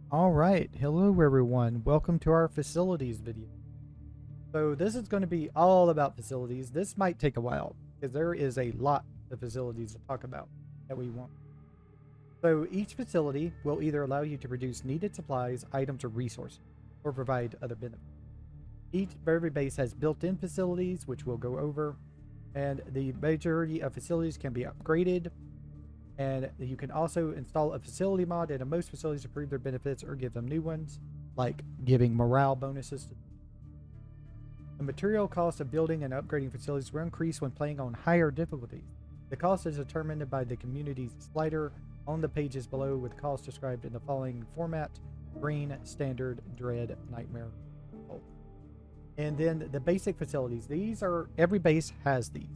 All right, hello everyone. Welcome to our facilities video. So this is going to be all about facilities. This might take a while because there is a lot of facilities to talk about that we want. So each facility will either allow you to produce needed supplies, items, or resources, or provide other benefits. Every base has built-in facilities, which we'll go over, and the majority of facilities can be upgraded. And you can also install a facility mod into most facilities to improve their benefits or give them new ones, like giving morale bonuses. The material cost of building and upgrading facilities will increase when playing on higher difficulties. The cost is determined by the community's slider on the pages below, with cost described in the following format: green, standard, dread, nightmare. And then the basic facilities. Every base has these: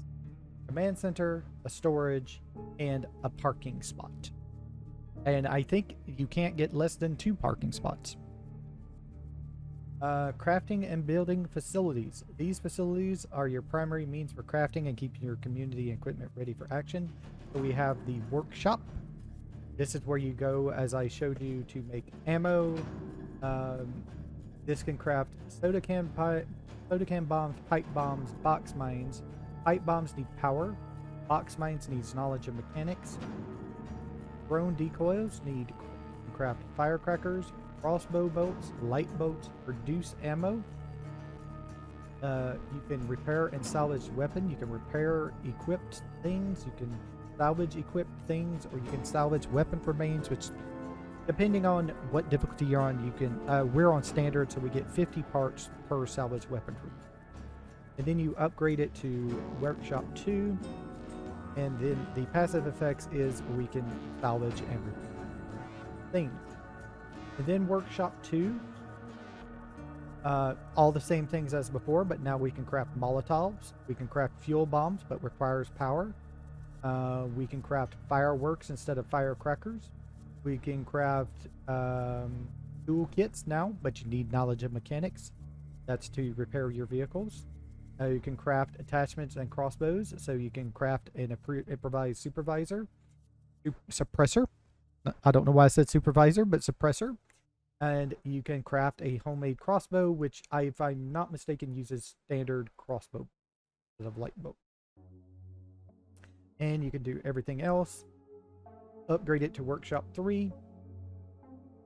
command center, a storage, and a parking spot. And I think you can't get less than 2 parking spots. Crafting and building facilities. These facilities are your primary means for crafting and keeping your community equipment ready for action. So we have the workshop. This is where you go, as I showed you, to make ammo. This can craft soda can bombs, pipe bombs, box mines. Pipe bombs need power. Box mines needs knowledge of mechanics. Drone decoys need craft firecrackers. Crossbow bolts, light bolts produce ammo. You can repair and salvage weapon. You can repair equipped things. You can salvage equipped things, or you can salvage weapon remains, which, depending on what difficulty you're on, you can. We're on standard, so we get 50 parts per salvage weapon. And then you upgrade it to Workshop 2. And then the passive effects is we can salvage and repair things. And then Workshop 2, all the same things as before, but now we can craft Molotovs. We can craft fuel bombs, but requires power. We can craft fireworks instead of firecrackers. We can craft toolkits now, but you need knowledge of mechanics. That's to repair your vehicles. You can craft attachments and crossbows, so you can craft an improvised suppressor. I don't know why I said supervisor, but suppressor. And you can craft a homemade crossbow, which, if I'm not mistaken, uses standard crossbow instead of light bow. And you can do everything else. Upgrade it to Workshop 3.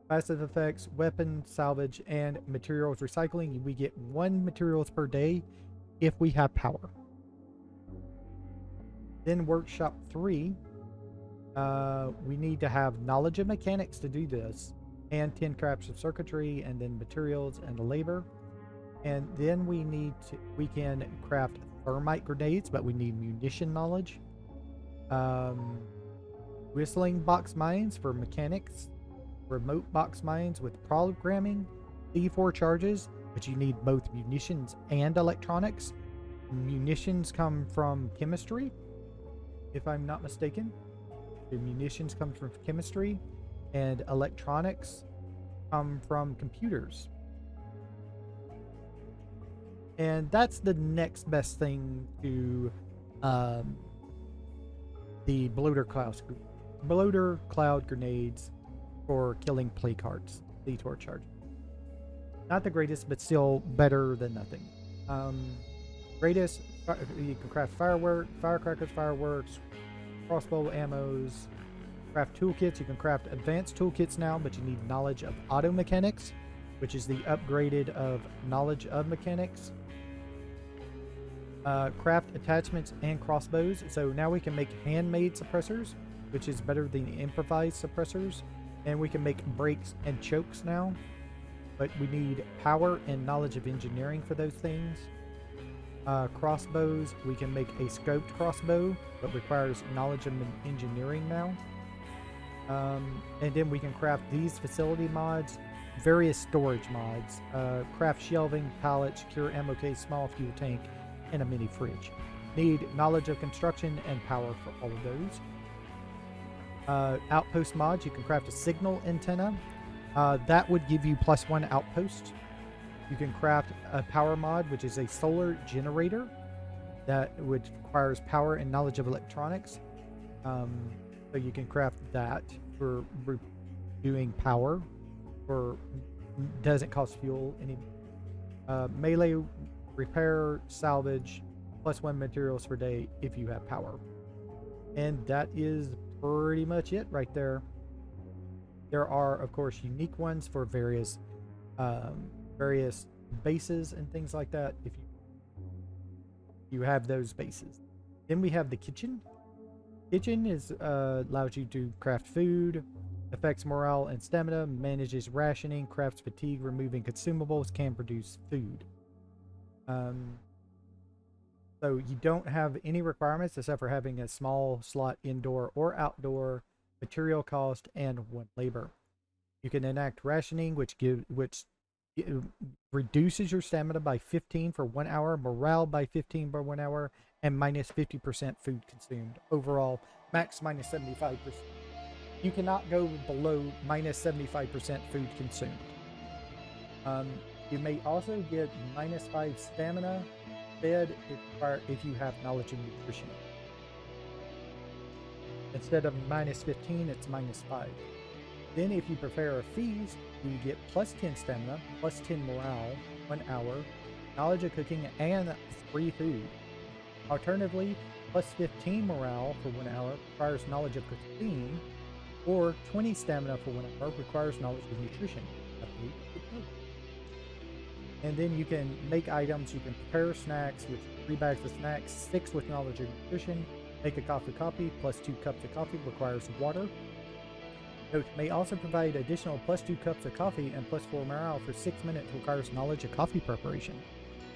Passive effects, weapon salvage, and materials recycling. We get 1 materials per day if we have power. Then Workshop 3. We need to have knowledge of mechanics to do this, and 10 crafts of circuitry, and then materials and labor. And then we can craft thermite grenades, but we need munition knowledge. Whistling box mines for mechanics. Remote box mines with programming. C4 charges, but you need both munitions and electronics. Munitions come from chemistry, if I'm not mistaken. The munitions come from chemistry, and electronics come from computers. And that's the next best thing to the bloater cloud grenades for killing plague hearts. C4 charge. Not the greatest, but still better than nothing. Greatest, you can craft firecrackers, fireworks, crossbow ammos, craft toolkits. You can craft advanced toolkits now, but you need knowledge of auto mechanics, which is the upgraded of knowledge of mechanics. Craft attachments and crossbows. So now we can make handmade suppressors, which is better than improvised suppressors. And we can make brakes and chokes now, but we need power and knowledge of engineering for those things. Crossbows, we can make a scoped crossbow, but requires knowledge of engineering now. And then we can craft these facility mods, various storage mods, craft shelving, pallet, secure ammo case, small fuel tank, and a mini fridge. Need knowledge of construction and power for all of those. Outpost mods, you can craft a signal antenna. That would give you +1 outpost. You can craft a power mod, which is a solar generator that requires power and knowledge of electronics. So you can craft that for doing power. for doesn't cost fuel any. Melee, repair, salvage, +1 materials per day if you have power. And that is pretty much it right there. There are, of course, unique ones for various bases and things like that if you have those bases. Then we have the kitchen. Kitchen is allows you to craft food, affects morale and stamina, manages rationing, crafts fatigue, removing consumables, can produce food. So you don't have any requirements except for having a small slot indoor or outdoor, material cost, and 1 labor. You can enact rationing, which reduces your stamina by 15 for 1 hour, morale by 15 for 1 hour, and minus 50% food consumed. Overall, max minus 75%. You cannot go below minus 75% food consumed. You may also get minus 5 stamina fed if you have knowledge of nutrition. Instead of minus 15, it's minus 5. Then if you prepare a feast, you get plus 10 stamina, plus 10 morale, 1 hour, knowledge of cooking, and free food. Alternatively, plus 15 morale for 1 hour requires knowledge of cooking, or 20 stamina for 1 hour requires knowledge of nutrition. And then you can make items, you can prepare snacks with 3 bags of snacks, 6 with knowledge of nutrition, make a coffee, plus 2 cups of coffee requires water. Note, may also provide additional plus 2 cups of coffee and plus 4 morale for 6 minutes requires knowledge of coffee preparation,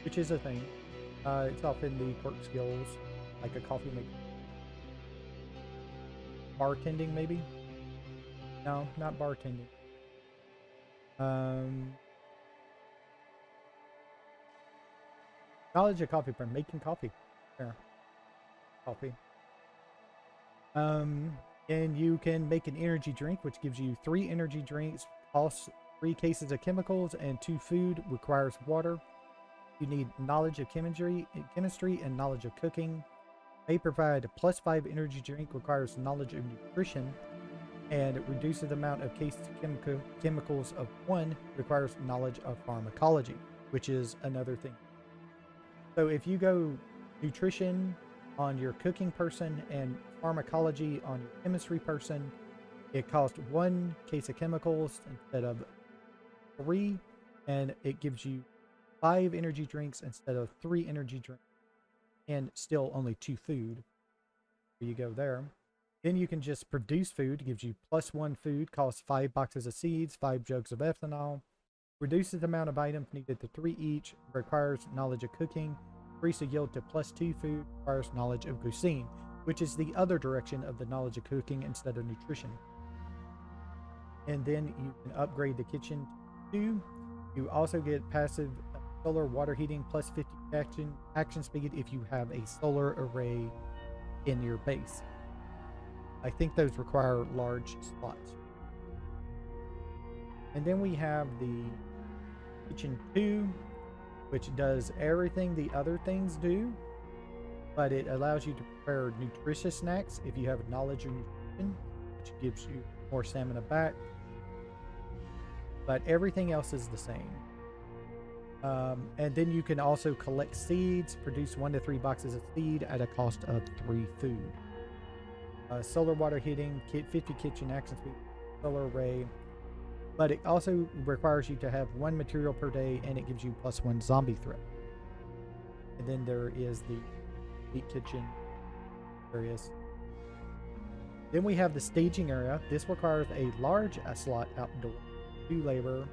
which is a thing. It's often the quirk skills, like a coffee maker. Bartending, maybe? No, not bartending. Knowledge of coffee, making coffee. There. Coffee. And you can make an energy drink, which gives you 3 energy drinks, costs 3 cases of chemicals, and 2 food, requires water. You need knowledge of chemistry and knowledge of cooking. May provide a plus 5 energy drink, requires knowledge of nutrition, and it reduces the amount of case chemicals of 1, requires knowledge of pharmacology, which is another thing. So if you go nutrition on your cooking person and pharmacology on your chemistry person, it costs 1 case of chemicals instead of 3, and it gives you 5 energy drinks instead of 3 energy drinks, and still only 2 food. There you go there. Then you can just produce food. It gives you plus 1 food, costs 5 boxes of seeds, 5 jugs of ethanol, reduces the amount of items needed to 3 each, requires knowledge of cooking, increase the yield to plus 2 food, requires knowledge of cuisine, which is the other direction of the knowledge of cooking instead of nutrition. And then you can upgrade the kitchen to 2. You also get passive solar water heating plus 50 action speed if you have a solar array in your base. I think those require large slots. And then we have the kitchen 2, which does everything the other things do, but it allows you to prepare nutritious snacks if you have knowledge of nutrition, which gives you more stamina back. But everything else is the same. And then you can also collect seeds, produce 1 to 3 boxes of seed at a cost of 3 food. Solar water heating, 50 kitchen action speed, solar array. But it also requires you to have 1 material per day, and it gives you plus 1 zombie threat. And then there is the meat kitchen areas. Then we have the staging area. This requires a large slot outdoor, 2 labor,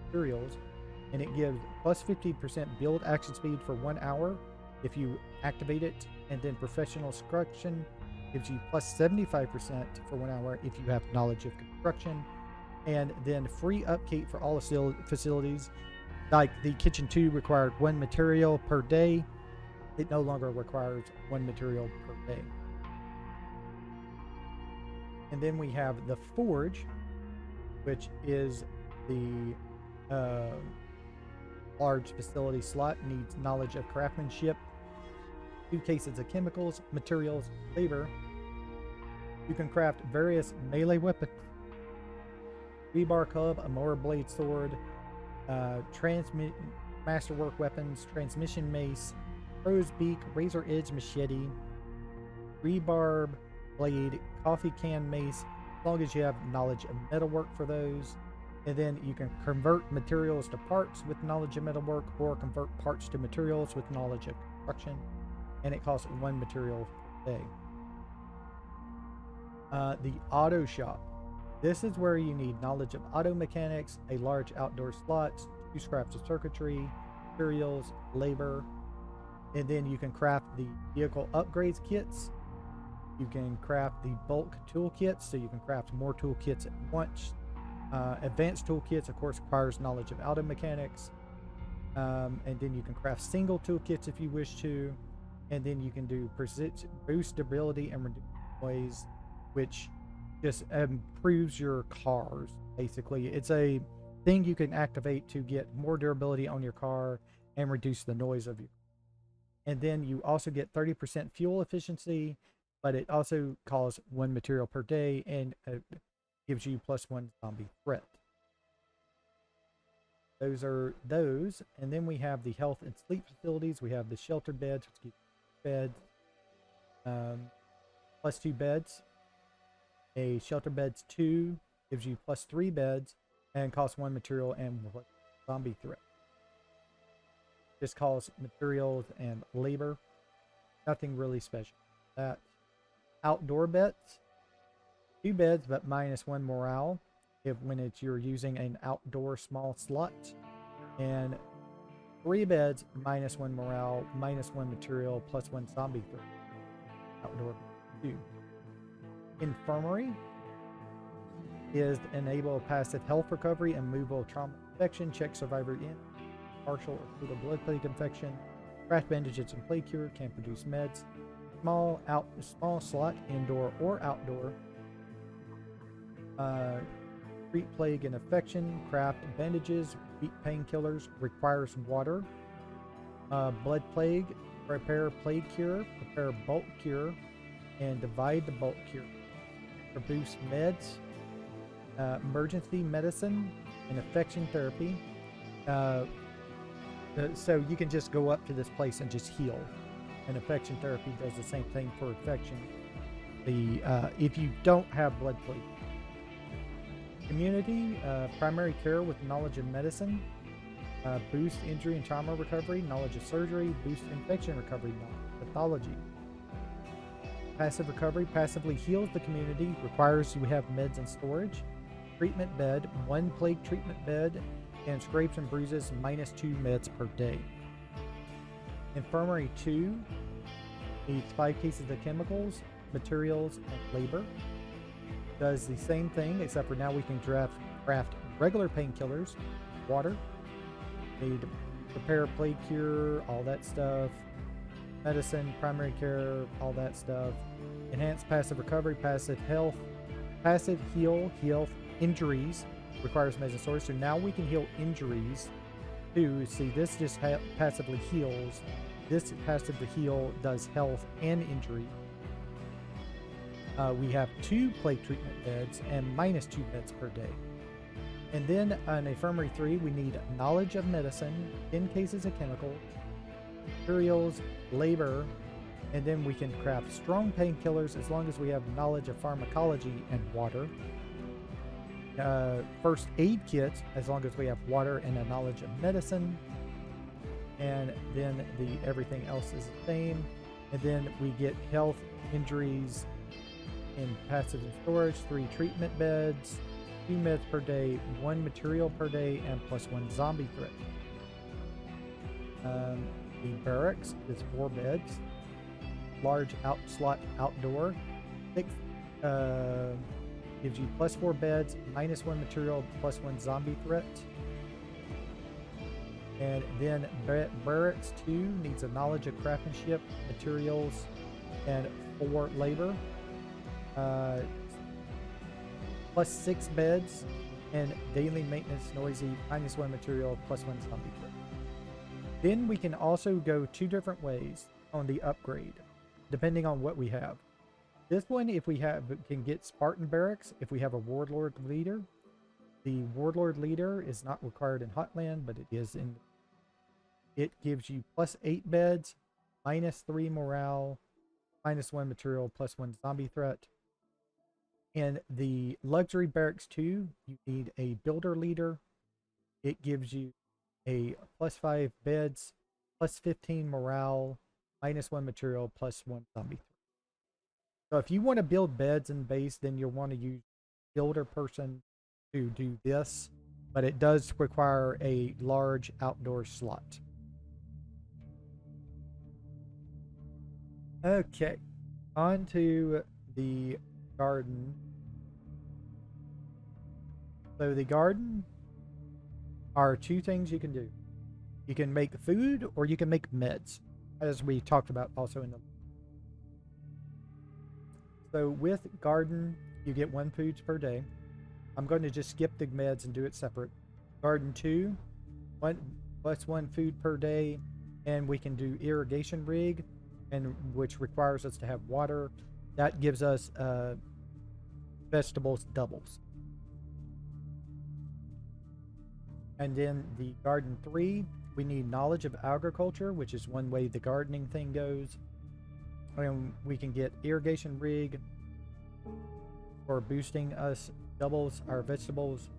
materials, and it gives plus 50% build action speed for 1 hour if you activate it, and then professional construction gives you plus 75% for 1 hour if you have knowledge of construction, and then free upkeep for all facilities. Like the kitchen 2 required 1 material per day, it no longer requires 1 material per day. And then we have the forge, which is the large facility slot, needs knowledge of craftsmanship, 2 cases of chemicals, materials, labor. You can craft various melee weapons. rebar club, a mower blade sword, masterwork weapons, transmission mace, crow's beak, razor edge machete, rebarb blade, coffee can mace, as long as you have knowledge of metalwork for those. And then you can convert materials to parts with knowledge of metalwork, or convert parts to materials with knowledge of construction. And it costs 1 material per day. The auto shop. This is where you need knowledge of auto mechanics, a large outdoor slot, 2 scraps of circuitry, materials, labor, and then you can craft the vehicle upgrades kits. You can craft the bulk toolkits, so you can craft more toolkits at once. Advanced toolkits, of course, requires knowledge of auto mechanics. And then you can craft single toolkits if you wish to. And then you can do boost durability and reduce noise, which just improves your cars, basically. It's a thing you can activate to get more durability on your car and reduce the noise of your car. And then you also get 30% fuel efficiency, but it also costs 1 material per day and gives you +1 zombie threat. Those are those. And then we have the health and sleep facilities. We have the shelter beds, which give beds, +2 beds. A shelter beds 2 gives you +3 beds and costs 1 material and zombie threat. This costs materials and labor. Nothing really special. That outdoor beds, 2 beds but -1 morale when you're using an outdoor small slot, and 3 beds -1 morale, -1 material, +1 zombie threat. Outdoor 2. Infirmary is enable passive health recovery and movable trauma infection. Check survivor in partial or total blood plague infection. Craft bandages and plague cure. Can produce meds. Small slot, indoor or outdoor. Treat plague and infection. Craft bandages. Beat painkillers. Requires water. Blood plague. Prepare plague cure. Prepare bulk cure. And divide the bulk cure. Produce meds. Emergency medicine and infection therapy. So you can just go up to this place and just heal. And infection therapy does the same thing for infection. If you don't have blood plague. Community, primary care with knowledge of medicine. Boost injury and trauma recovery, knowledge of surgery. Boost infection recovery, knowledge of pathology. Passive recovery passively heals the community, requires you have meds and storage. Treatment bed, 1 plague treatment bed, and scrapes and bruises, -2 meds per day. Infirmary 2 needs 5 cases of chemicals, materials, and labor. Does the same thing, except for now we can craft regular painkillers, water, need prepare plague cure, all that stuff. Medicine, primary care, all that stuff. Enhanced passive recovery, passive health, passive heal, injuries, requires meds and storage. So now we can heal injuries too. See, this just passively heals. This passive to heal does health and injury. We have 2 plague treatment beds and -2 beds per day. And then on Infirmary 3, we need knowledge of medicine, 10 cases of chemical, materials, labor, and then we can craft strong painkillers as long as we have knowledge of pharmacology and water. First aid kits as long as we have water and a knowledge of medicine. And then everything else is the same. And then we get health, injuries, and passive and storage, 3 treatment beds, 2 meds per day, 1 material per day, and +1 zombie threat. The barracks is 4 beds, large slot outdoor, 6 gives you +4 beds, -1 material, +1 zombie threat. And then Barracks 2 needs a knowledge of craftsmanship, materials, and 4 labor. +6 beds, and daily maintenance noisy, -1 material, +1 zombie threat. Then we can also go 2 different ways on the upgrade, depending on what we have. This one, if we can get Spartan Barracks, if we have a Warlord leader. The Warlord Leader is not required in Hotland, but it is in... It gives you +8 beds, -3 morale, -1 material, +1 zombie threat. In the Luxury Barracks 2, you need a Builder Leader. It gives you a +5 beds, +15 morale, -1 material, +1 zombie threat. So if you want to build beds in base, then you'll want to use Builder Person to do this, but it does require a large outdoor slot. Okay, on to the garden. So the garden are two things you can do. You can make food or you can make meds, as we talked about also in the... So with garden, you get 1 food per day. I'm going to just skip the meds and do it separate. Garden 2, 1 food per day, and we can do irrigation rig, and which requires us to have water. That gives us vegetables doubles. And then the garden 3, we need knowledge of agriculture, which is one way the gardening thing goes. And we can get irrigation rig for boosting us, doubles our vegetables.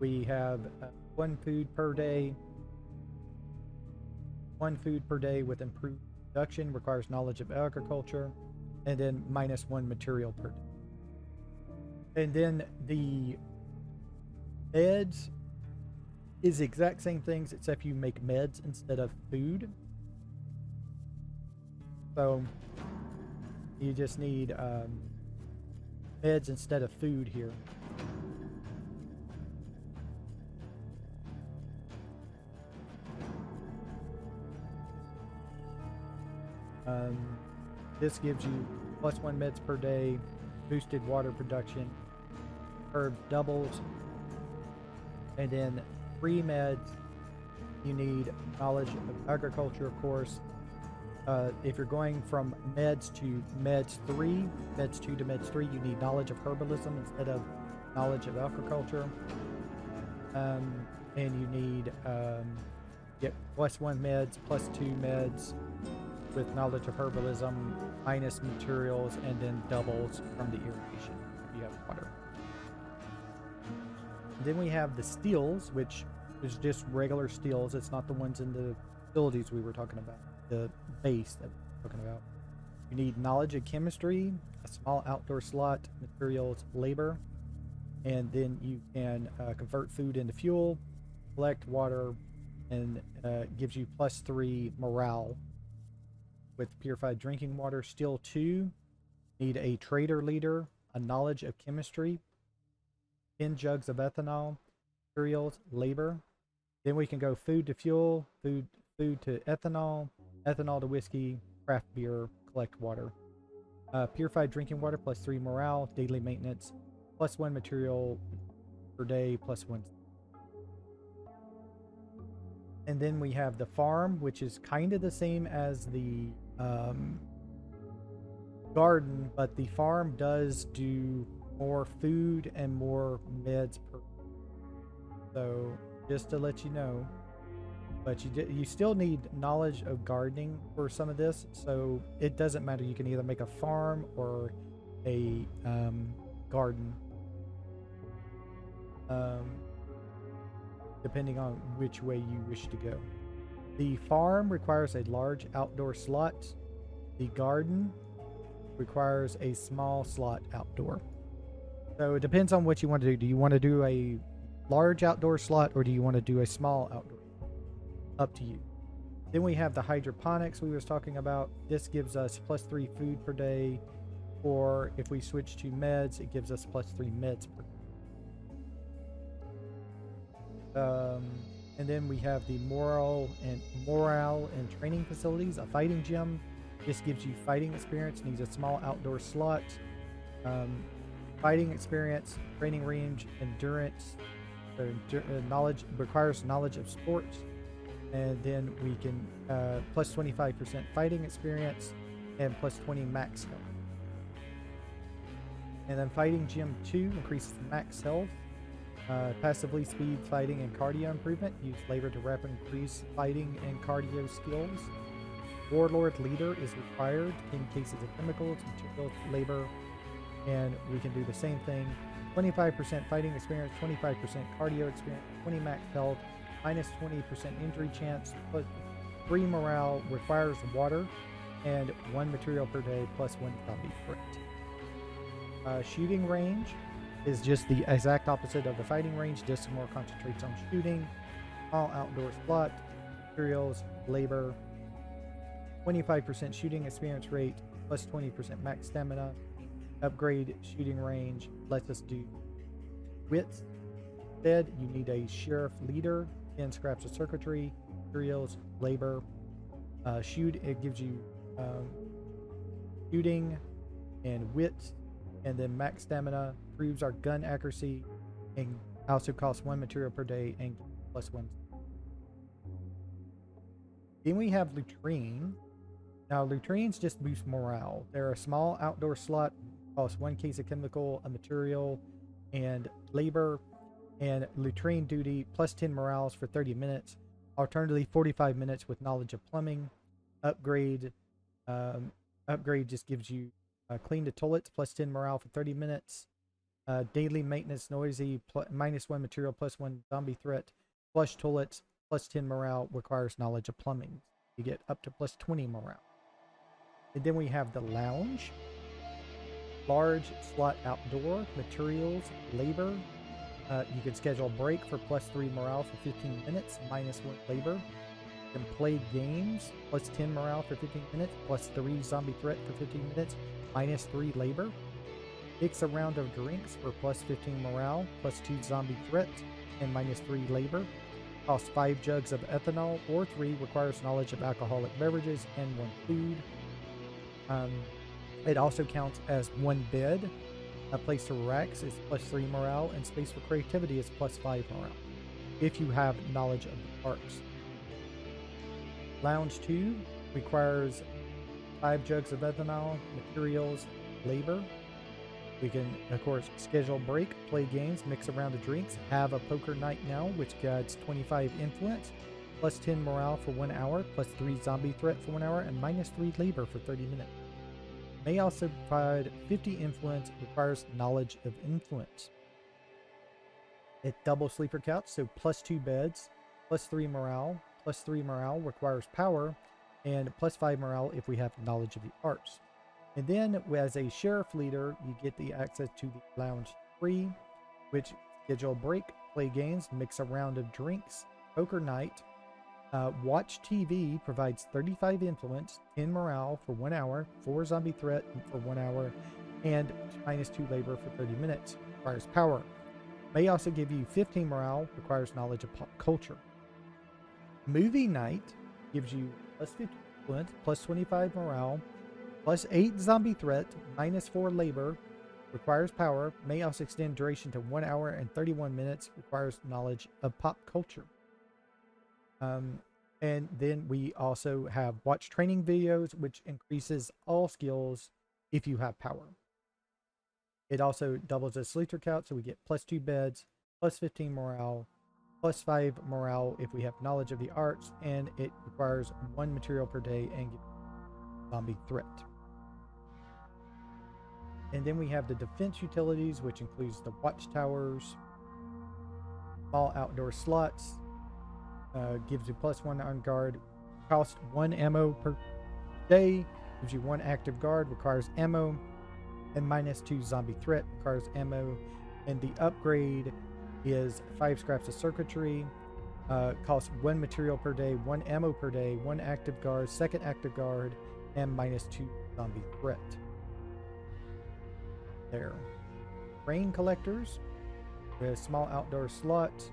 We have 1 food per day. 1 food per day with improved production requires knowledge of agriculture, and then -1 material per day. And then the meds is the exact same things, except you make meds instead of food. So you just need meds instead of food here. This gives you +1 meds per day, boosted water production, herb doubles, and then 3 meds. You need knowledge of agriculture, of course. If you're going from meds to meds 3, meds 2 to meds 3, you need knowledge of herbalism instead of knowledge of agriculture. And you need get +1 meds, +2 meds with knowledge of herbalism, minus materials, and then doubles from the irrigation if you have water. Then we have the steels, which is just regular steels. It's not the ones in the facilities we were talking about, the base that we were talking about. You need knowledge of chemistry, a small outdoor slot, materials, labor, and then you can convert food into fuel, collect water, and gives you +3 morale with purified drinking water. Steel 2, need a trader leader, a knowledge of chemistry, 10 jugs of ethanol, materials, labor. Then we can go food to fuel, food to ethanol, ethanol to whiskey, craft beer, collect water. Purified drinking water, +3 morale, daily maintenance, +1 material per day, +1. And then we have the farm, which is kind of the same as the garden, but the farm does do more food and more meds per. So just to let you know, but you still need knowledge of gardening for some of this, so it doesn't matter. You can either make a farm or a garden, depending on which way you wish to go. The farm requires a large outdoor slot. The garden requires a small slot outdoor. So it depends on what you want to do. Do you want to do a large outdoor slot or do you want to do a small outdoor? Up to you. Then we have the hydroponics we was talking about. This gives us +3 food per day, or if we switch to meds, it gives us +3 meds per day. And then we have the morale and training facilities, a fighting gym. This gives you fighting experience, needs a small outdoor slot. Fighting experience, training range, endurance, knowledge, requires knowledge of sports. And then we can +25% fighting experience and +20 max health. And then fighting gym 2 increases max health. Passively speed fighting and cardio improvement. Use labor to rapid increase fighting and cardio skills. Warlord leader is required. 10 cases of chemicals, materials, labor, and we can do the same thing. 25% fighting experience, 25% cardio experience, 20 max health, minus 20% injury chance, plus 3 morale, requires water, and 1 material per day, plus 1 zombie threat. Shooting range is just the exact opposite of the fighting range, just more concentrates on shooting. All outdoor slot, materials, labor, 25% shooting experience rate, plus 20% max stamina. Upgrade shooting range lets us do width. Instead, you need a sheriff leader, 10 scraps of circuitry, materials, labor. It gives you shooting and width, and then max stamina, improves our gun accuracy, and also costs 1 material per day and plus 1. Then we have Latrine. Now latrines just boost morale. They're a small outdoor slot, costs 1 case of chemical, a material, and labor. And latrine duty plus 10 morales for 30 minutes. Alternatively, 45 minutes with knowledge of plumbing. Upgrade just gives you clean the toilets plus 10 morale for 30 minutes. Daily maintenance noisy minus 1 material plus 1 zombie threat. Flush toilets plus 10 morale, requires knowledge of plumbing. You get up to plus 20 morale. And then we have the lounge. Large slot outdoor, materials, labor. You can schedule a break for plus 3 morale for 15 minutes, minus 1 labor. You can play games, plus 10 morale for 15 minutes, plus 3 zombie threat for 15 minutes, minus 3 labor. Mix a round of drinks for plus 15 morale, plus 2 zombie threat, and minus 3 labor. Costs 5 jugs of ethanol, or 3, requires knowledge of alcoholic beverages, and 1 food. It also counts as 1 bed. A place to relax is plus 3 morale, and space for creativity is plus 5 morale, if you have knowledge of the parks. Lounge 2 requires 5 jugs of ethanol, materials, labor. We can, of course, schedule break, play games, mix a round of drinks, have a poker night now, which adds 25 influence, plus 10 morale for 1 hour, plus 3 zombie threat for 1 hour, and minus 3 labor for 30 minutes. May also provide 50 influence, requires knowledge of influence. It double sleeper couch, so plus 2 beds, plus 3 morale, plus 3 morale, requires power, and plus 5 morale if we have knowledge of the arts. And then as a sheriff leader, you get the access to the lounge 3, which schedule break, play games, mix a round of drinks, poker night. Watch TV provides 35 influence, 10 morale for 1 hour, 4 zombie threat for 1 hour, and minus 2 labor for 30 minutes. Requires power. May also give you 15 morale, requires knowledge of pop culture. Movie night gives you plus 50 influence, plus 25 morale, plus 8 zombie threat, minus 4 labor, requires power. May also extend duration to 1 hour and 31 minutes, requires knowledge of pop culture. And then we also have watch training videos, which increases all skills if you have power. It also doubles as sleeper count, so we get plus 2 beds, plus 15 morale, plus 5 morale if we have knowledge of the arts, and it requires 1 material per day and zombie threat. And then we have the defense utilities, which includes the watchtowers, small outdoor slots, gives you plus 1 on guard, cost 1 ammo per day, gives you 1 active guard, requires ammo, and minus 2 zombie threat, requires ammo. And the upgrade is 5 scraps of circuitry, costs 1 material per day, 1 ammo per day, 1 active guard, 2nd active guard, and minus 2 zombie threat. There. Rain collectors with small outdoor slot,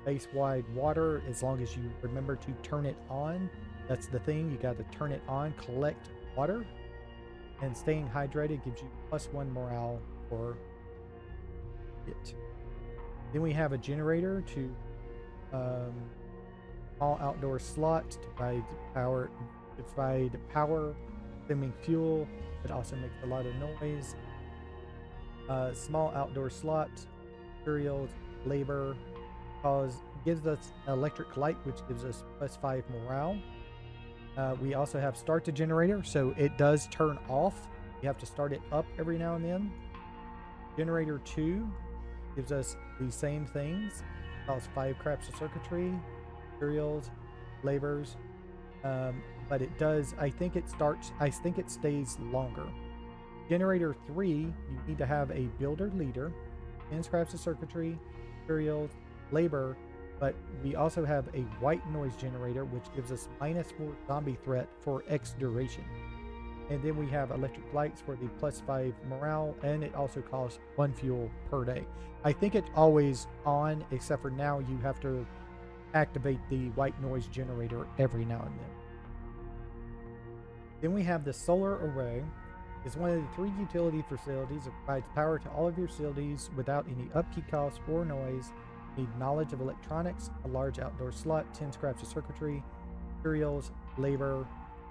base wide water, as long as you remember to turn it on. That's the thing, you got to turn it on, collect water, and staying hydrated gives you plus 1 morale for it. Then we have a generator to small outdoor slot to provide power, consuming fuel. It also makes a lot of noise. Small outdoor slot materials, labor, gives us electric light, which gives us +5 morale. We also have start the generator, so it does turn off. You have to start it up every now and then. Generator 2 gives us the same things. Costs 5 craps of circuitry, materials, labors. But it does, I think it stays longer. Generator 3, you need to have a builder leader, 10 scraps of circuitry, materials, labor, but we also have a white noise generator, which gives us -4 zombie threat for X duration. And then we have electric lights for the +5 morale, and it also costs 1 fuel per day. I think it's always on, except for now you have to activate the white noise generator every now and then. Then we have the solar array. It's one of the 3 utility facilities that provides power to all of your facilities without any upkeep costs or noise. You need knowledge of electronics, a large outdoor slot, 10 scraps of circuitry, materials, labor,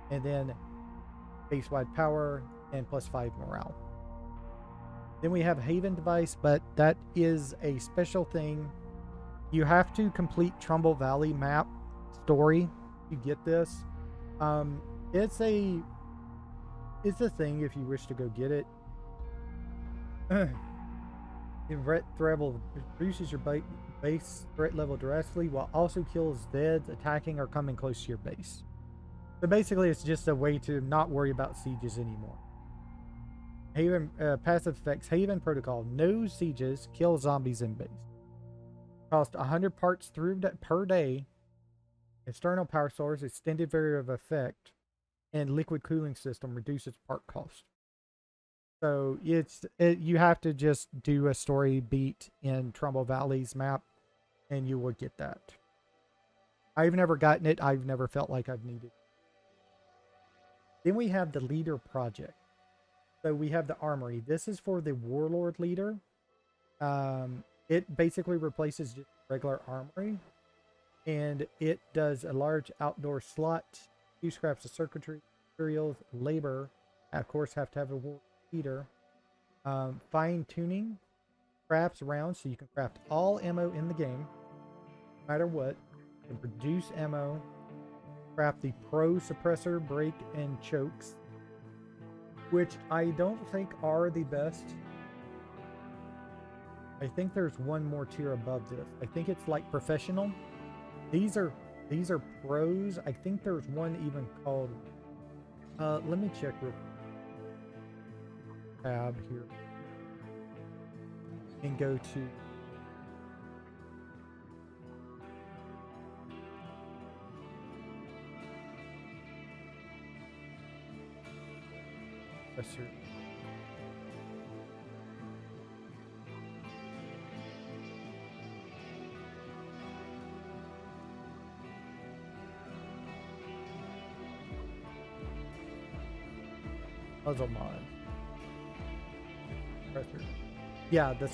and then base-wide power and +5 morale. Then we have Haven device, but that is a special thing. You have to complete Trumbull Valley map story to get this. It's a thing if you wish to go get it. Threat level reduces your base threat level drastically, while also kills Zeds attacking or coming close to your base. So basically, it's just a way to not worry about sieges anymore. Haven passive effects: Haven protocol. No sieges. Kill zombies in base. Cost 100 parts per day. External power source. Extended variable of effect. And liquid cooling system reduces part cost. So you have to just do a story beat in Trumbull Valley's map, and you will get that. I've never gotten it. I've never felt like I've needed it. Then we have the leader project. So we have the Armory. This is for the warlord leader. It basically replaces just regular Armory, and it does a large outdoor slot, 2 scraps of circuitry, materials, labor. Of course, have to have a warlord leader. Fine tuning, crafts rounds, so you can craft all ammo in the game, no matter what. You can produce ammo. Craft the pro suppressor, break, and chokes, which I don't think are the best. I think there's one more tier above this. I think it's like professional. These are pros. I think there's one even called let me check real quick. Tab here and go to professor. Puzzle mod. Suppressor. Yeah, the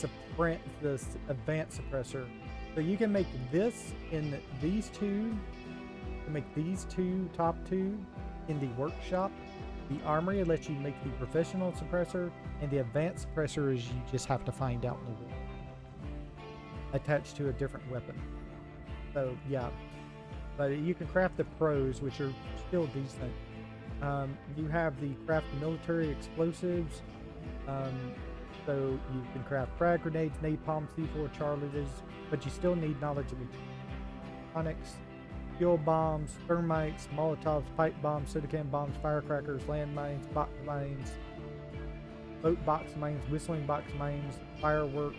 advanced suppressor. So you can make this in these two. You can make these top two in the workshop. The Armory lets you make the professional suppressor, and the advanced suppressor is you just have to find out in the world. Attached to a different weapon. So yeah, but you can craft the pros, which are still decent. You have the craft military explosives. So you can craft frag grenades, napalm, C4 charges, but you still need knowledge of electronics, fuel bombs, thermites, molotovs, pipe bombs, soda can bombs, firecrackers, landmines, box mines, boat box mines, whistling box mines, fireworks.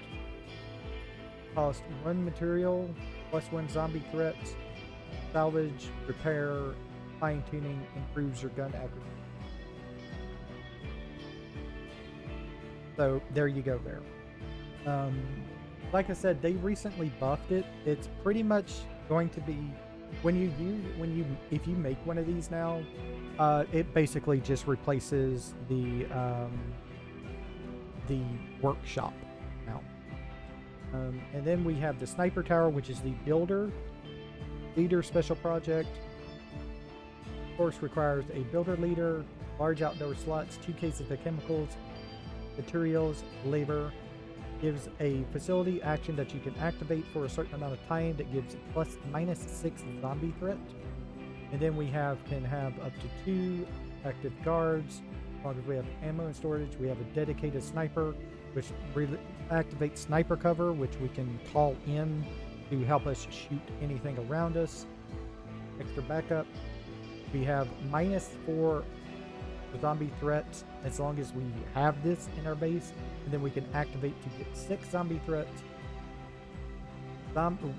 Cost 1 material, +1 zombie threats, salvage, repair, fine tuning, improves your gun accuracy. So there you go there. Like I said, they recently buffed it. It's pretty much going to be if you make one of these now, it basically just replaces the workshop now. And then we have the sniper tower, which is the leader special project. Of course, requires a builder leader, large outdoor slots, 2 cases of chemicals, materials, labor, gives a facility action that you can activate for a certain amount of time that gives ±6 zombie threat. And then we can have up to 2 active guards. As long as we have ammo and storage, we have a dedicated sniper, which activates sniper cover, which we can call in to help us shoot anything around us. Extra backup. We have -4 zombie threats as long as we have this in our base, and then we can activate to get 6 zombie threats.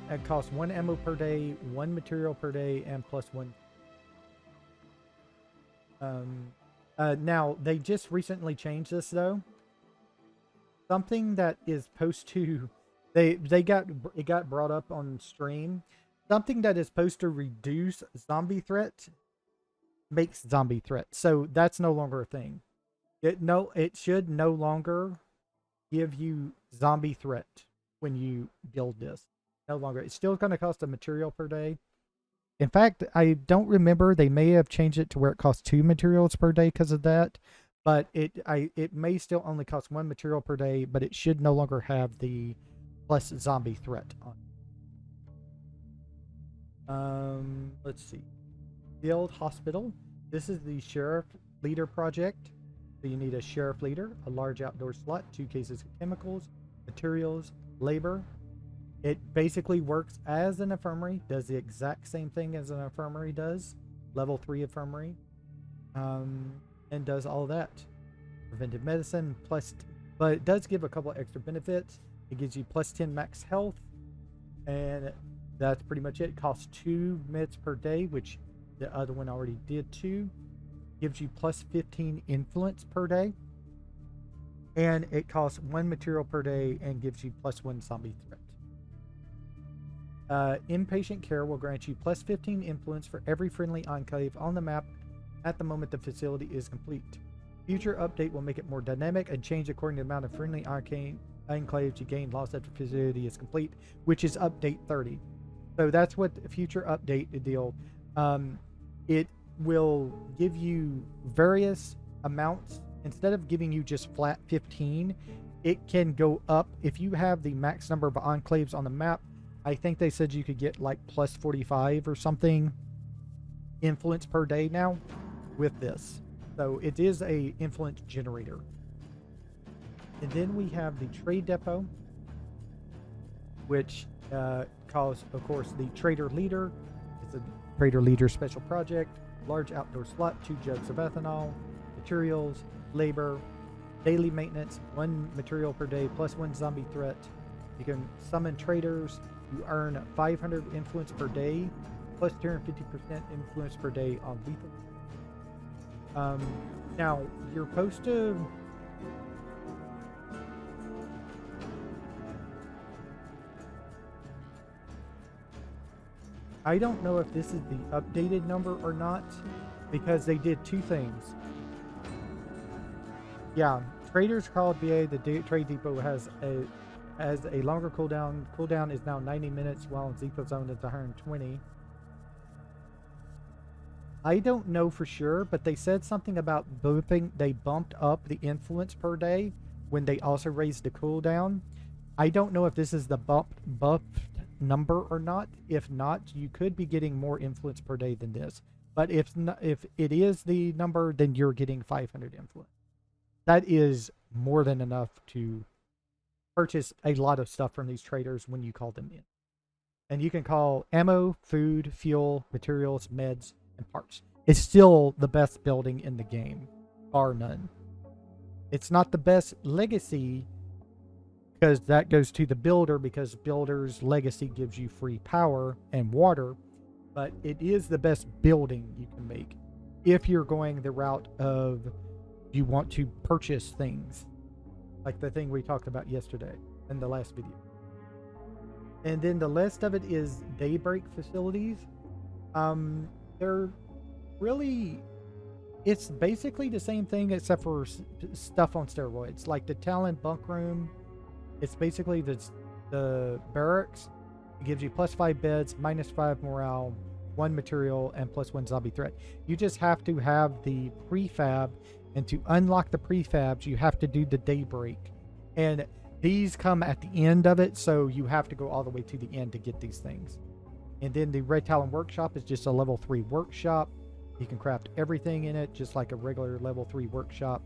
It costs 1 ammo per day, 1 material per day, and +1. Now they just recently changed this though. Something that is supposed to, it got brought up on stream. Something that is supposed to reduce zombie threat makes zombie threat. So that's no longer a thing. It should no longer give you zombie threat when you build this. No longer. It's still going to cost a material per day. In fact, I don't remember. They may have changed it to where it costs 2 materials per day because of that. But it may still only cost 1 material per day, but it should no longer have the plus zombie threat on. Let's see. Build hospital. This is the sheriff leader project. So you need a sheriff leader, a large outdoor slot, 2 cases of chemicals, materials, labor. It basically works as an infirmary, does the exact same thing as an infirmary does, level 3 infirmary, and does all that. Preventive medicine but it does give a couple extra benefits. It gives you +10 max health, and that's pretty much it. It costs 2 meds per day, which the other one already did 2. Gives you +15 influence per day, and it costs 1 material per day and gives you +1 zombie threat. Inpatient care will grant you +15 influence for every friendly enclave on the map at the moment the facility is complete. Future update will make it more dynamic and change according to the amount of friendly enclaves you gain lost after the facility is complete, which is update 30. So that's what the future update deal. It will give you various amounts. Instead of giving you just flat 15, it can go up. If you have the max number of enclaves on the map, I think they said you could get like +45 or something influence per day now with this. So it is a influence generator. And then we have the trade depot, which calls, of course, the trader leader. It's a trader leader special project. Large outdoor slot, 2 jugs of ethanol, materials, labor, daily maintenance, 1 material per day, +1 zombie threat. You can summon traders. You earn 500 influence per day, plus 250% influence per day on lethal. Now, you're supposed to... I don't know if this is the updated number or not, because they did 2 things. Yeah, traders called VA. The trade depot has a longer cooldown. Cooldown is now 90 minutes, while in Zephyr Zone it's 120. I don't know for sure, but they said something about they bumped up the influence per day when they also raised the cooldown. I don't know if this is the buffed number or not. If not, you could be getting more influence per day than this. But if it is the number, then you're getting 500 influence. That is more than enough to purchase a lot of stuff from these traders when you call them in. And you can call ammo, food, fuel, materials, meds, and parts. It's still the best building in the game, bar none. It's not the best legacy, because that goes to the builder, because builder's legacy gives you free power and water, but it is the best building you can make if you're going the route of you want to purchase things, like the thing we talked about yesterday in the last video. And then the rest of it is Daybreak Facilities. They're really, it's basically the same thing except for stuff on steroids, like the Talon bunk room. It's basically the barracks. It gives you +5 beds, -5 morale, 1 material, and +1 zombie threat. You just have to have the prefab, and to unlock the prefabs, you have to do the Daybreak. And These come at the end of it, so you have to go all the way to the end to get these things. And then the Red Talon Workshop is just a level 3 workshop. You can craft everything in it, just like a regular level 3 workshop.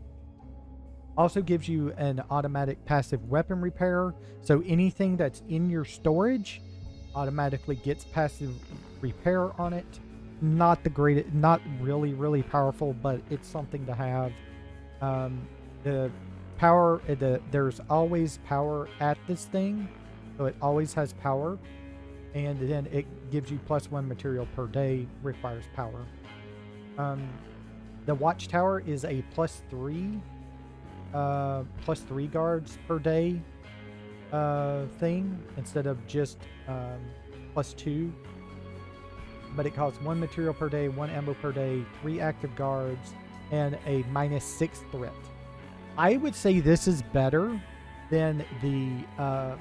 Also gives you an automatic passive weapon repair. So anything that's in your storage automatically gets passive repair on it. Not the greatest, not really powerful, but it's something to have. The power, there's always power at this thing, so it always has power. And then it gives you +1 material per day, requires power. The Watchtower is a +3 guards per day thing instead of just +2. But it costs 1 material per day, 1 ammo per day, 3 active guards, and a -6 threat. I would say this is better than the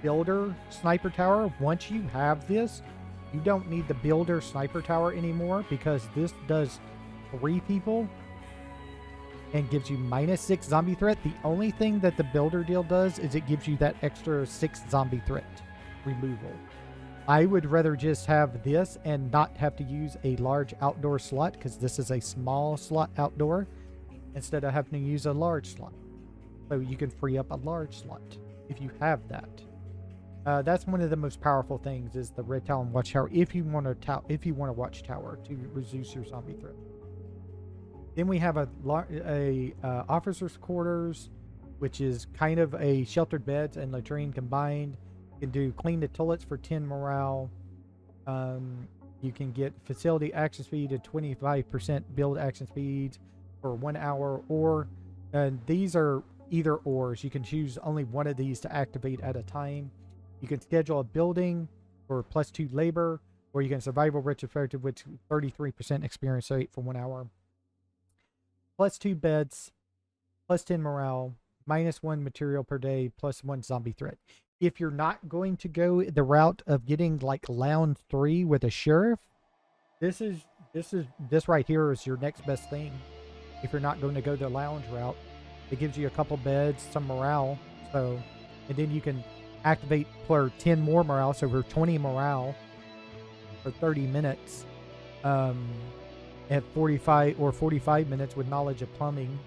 builder sniper tower. Once you have this, you don't need the builder sniper tower anymore, because this does 3 people and gives you -6 zombie threat. The only thing that the builder deal does is it gives you that extra 6 zombie threat removal. I would rather just have this and not have to use a large outdoor slot, because this is a small slot outdoor, instead of having to use a large slot. So you can free up a large slot if you have that. That's one of the most powerful things, is the Red Talon Watchtower, if you want a Watchtower to reduce your zombie threat. Then we have a officer's quarters, which is kind of a sheltered beds and latrine combined. You can do clean the toilets for 10 morale. You can get facility action speed at 25% build action speed for 1 hour, or these are either ors. You can choose only one of these to activate at a time. You can schedule a building for +2 labor, or you can survival retrospective with 33% experience rate for 1 hour. +2 beds, +10 morale, -1 material per day, +1 zombie threat. If you're not going to go the route of getting like Lounge 3 with a sheriff, this right here is your next best thing. If you're not going to go the lounge route, it gives you a couple beds, some morale, and then you can activate for 10 more morale, so for 20 morale for 30 minutes, at 45 minutes with knowledge of plumbing.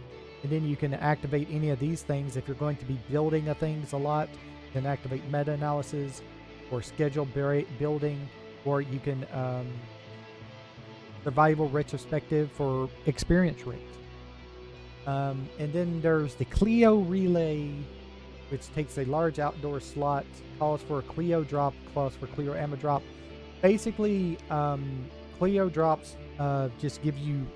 And then you can activate any of these things if you're going to be building things a lot. You can activate meta-analysis or schedule building, or you can survival retrospective for experience rate. And then there's the Clio Relay, which takes a large outdoor slot, calls for a Clio drop, calls for Clio ammo drop. Basically, Clio drops just give you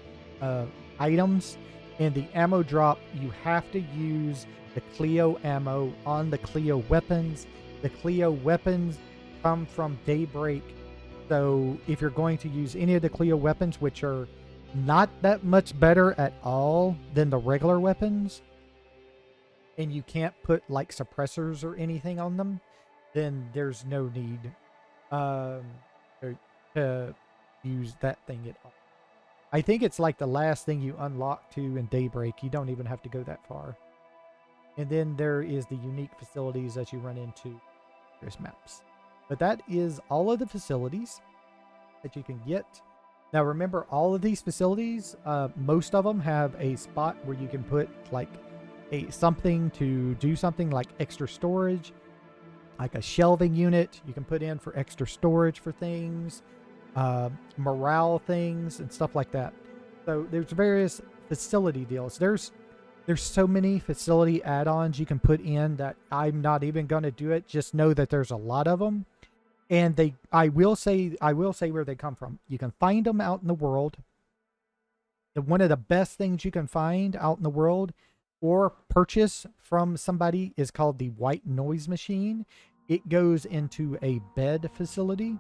items, and the ammo drop, you have to use the Clio ammo on the Clio Weapons. The Clio Weapons come from Daybreak, so if you're going to use any of the Clio Weapons, which are not that much better at all than the regular weapons, and you can't put like suppressors or anything on them, then there's no need to use that thing at all. I think it's like the last thing you unlock to in Daybreak. You don't even have to go that far. And then there is the unique facilities that you run into various maps. But that is all of the facilities that you can get. Now remember, all of these facilities, most of them have a spot where you can put like something to do something like extra storage, like a shelving unit you can put in for extra storage for things, morale things and stuff like that. So there's various facility deals. There's so many facility add-ons you can put in that I'm not even going to do it. Just know that there's a lot of them, and I will say where they come from. You can find them out in the world. One of the best things you can find out in the world or purchase from somebody is called the white noise machine. It goes into a bed facility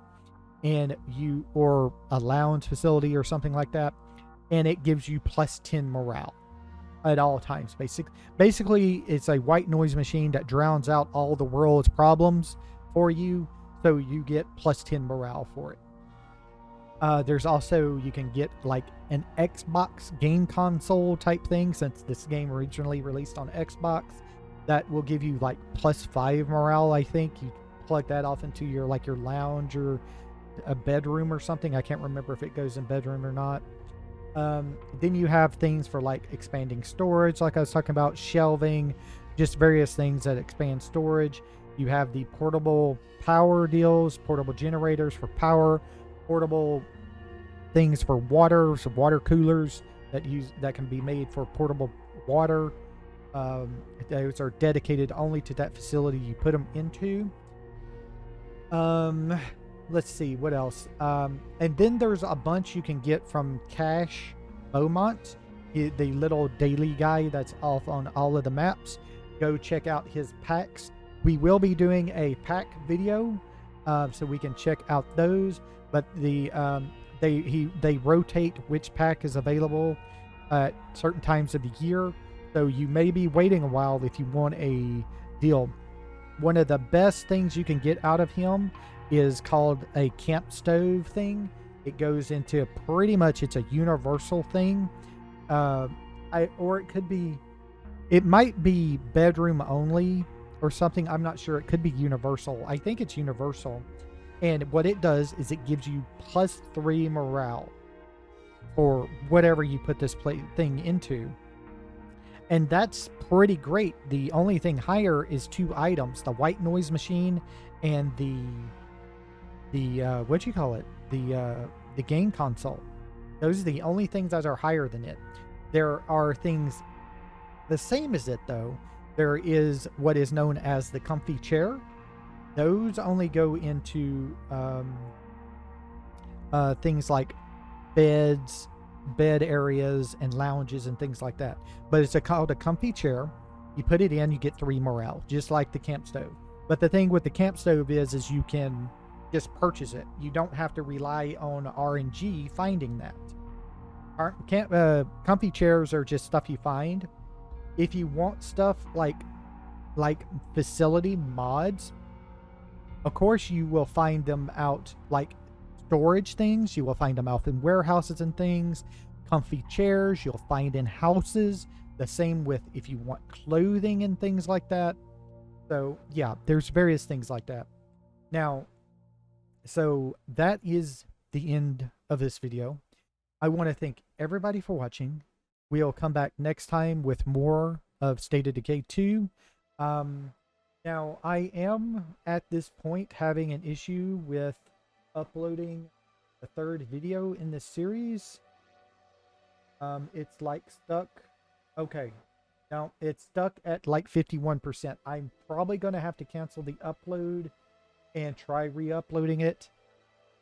or a lounge facility or something like that, and it gives you +10 morale at all times. Basically, it's a white noise machine that drowns out all the world's problems for you, so you get +10 morale for it. There's also, you can get like an Xbox game console type thing, since this game originally released on Xbox. that will give you like +5 morale. I think you plug that off into your like your lounge or a bedroom or something. I can't remember if it goes in bedroom or not. Then you have things for like expanding storage, like I was talking about, shelving, just various things that expand storage. You have the portable power deals, portable generators for power, portable things for water, so water coolers that can be made for portable water. Those are dedicated only to that facility you put them into. Let's see what else. And then there's a bunch you can get from Cash Beaumont, the little daily guy that's off on all of the maps. Go check out his packs. We will be doing a pack video, so we can check out those. But they rotate which pack is available at certain times of the year. So you may be waiting a while if you want a deal. One of the best things you can get out of him is called a camp stove thing. It goes into pretty much, it's a universal thing. Or it might be bedroom only or something. I'm not sure. It could be universal. I think it's universal. And what it does is it gives you +3 morale for whatever you put this thing into. And that's pretty great. The only thing higher is 2 items, the white noise machine and the what you call it? The game console. Those are the only things that are higher than it. There are things the same as it though. There is what is known as the comfy chair. Those only go into things like beds, bed areas, and lounges and things like that. But it's called a comfy chair. You put it in, you get 3 morale, just like the camp stove. But the thing with the camp stove is you can just purchase it. You don't have to rely on RNG finding that. Comfy chairs are just stuff you find. If you want stuff like facility mods, of course you will find them out, like storage things. You will find them out in warehouses and things. Comfy chairs you'll find in houses. The same with if you want clothing and things like that. So yeah, there's various things like that. Now, so that is the end of this video. I want to thank everybody for watching. We'll come back next time with more of State of Decay 2. Now, I am at this point having an issue with uploading the 3rd video in this series. It's like stuck. Okay. Now, it's stuck at like 51%. I'm probably going to have to cancel the upload and try re-uploading it.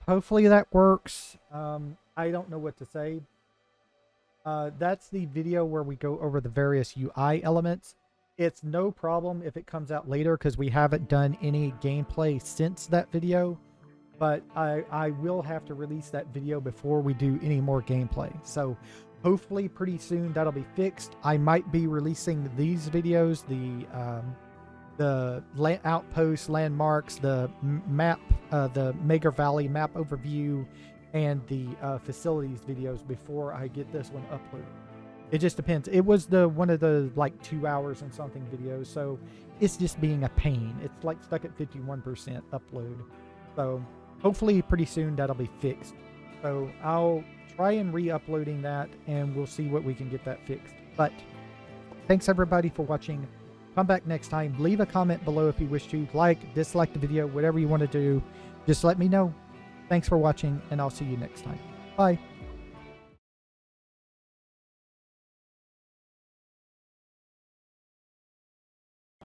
Hopefully that works. I don't know what to say. That's the video where we go over the various UI elements. It's no problem if it comes out later because we haven't done any gameplay since that video. But I will have to release that video before we do any more gameplay. So hopefully pretty soon that'll be fixed. I might be releasing these videos, the outpost landmarks, the map, the Mega Valley map overview, and the facilities videos before I get this one uploaded. It just depends. It was one of the like 2 hours and something videos, so it's just being a pain. It's like stuck at 51% upload. So hopefully pretty soon that'll be fixed. So I'll try and re-uploading that and we'll see what we can get that fixed. But thanks everybody for watching. Come back next time. Leave a comment below if you wish to. Like, dislike the video, whatever you want to do. Just let me know. Thanks for watching, and I'll see you next time. Bye.